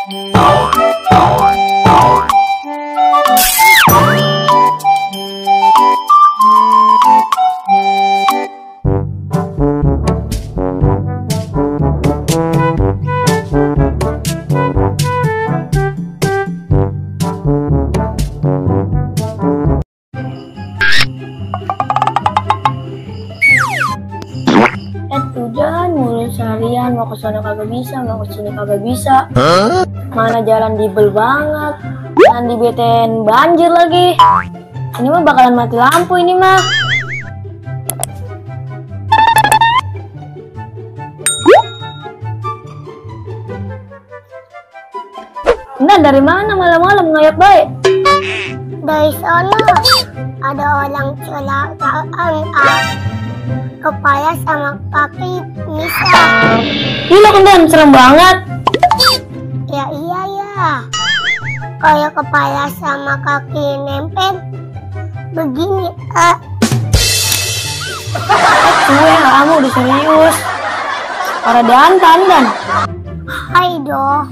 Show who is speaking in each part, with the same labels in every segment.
Speaker 1: Udah mulu seharian, mau kesana kagak bisa, mau kesini kagak bisa. Mana jalan dibel banget, nanti beten banjir lagi. Ini mah bakalan mati lampu ini mah. Nah, dari mana malam-malam ngayap baik?
Speaker 2: Dari sana ada orang celakaan kepala sama kaki misah.
Speaker 1: Gila kan serem banget.
Speaker 2: Ya iya ya. Kayak kepala sama kaki nempel begini.
Speaker 1: Gue kamu udah serius. Para dantan dan.
Speaker 2: Hai doh.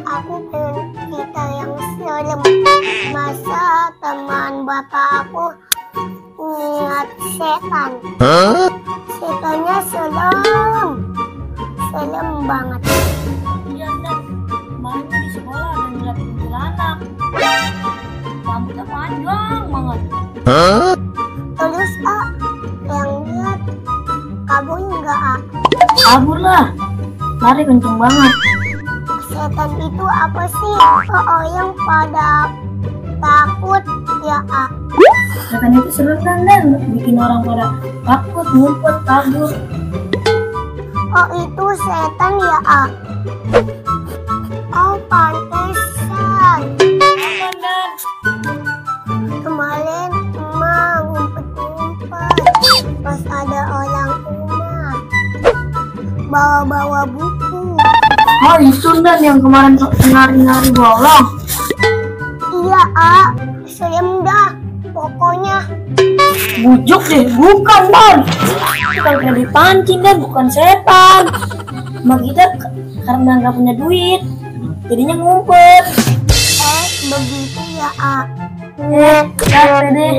Speaker 2: Aku pengen cerita yang serem. Masa teman bapak aku ngeliat setan. Setannya serem banget.
Speaker 1: Iya dan kemarin di sekolah dan ngeliat kuntilanak. Rambutnya panjang banget.
Speaker 2: Terus yang lihat kabur nggak
Speaker 1: Kabur lah, lari kenceng banget.
Speaker 2: Setan itu apa sih? Yang pada takut ya
Speaker 1: Setan itu serem kan dan bikin orang pada takut, ngumpet, kabur.
Speaker 2: Oh itu setan ya Oh pantesan.
Speaker 1: Dan
Speaker 2: Kemarin emak ngumpet-ngumpet pas ada orang rumah bawa-bawa buku.
Speaker 1: oh itu dan yang kemarin nari-nari bolong.
Speaker 2: Iya serem dah pokoknya.
Speaker 1: Bujuk deh, bukan dan. Itu kan kena dipancing dan bukan setan. Cuma kita karena nggak punya duit, jadinya ngumpet.
Speaker 2: Begitu ya
Speaker 1: Capek deh.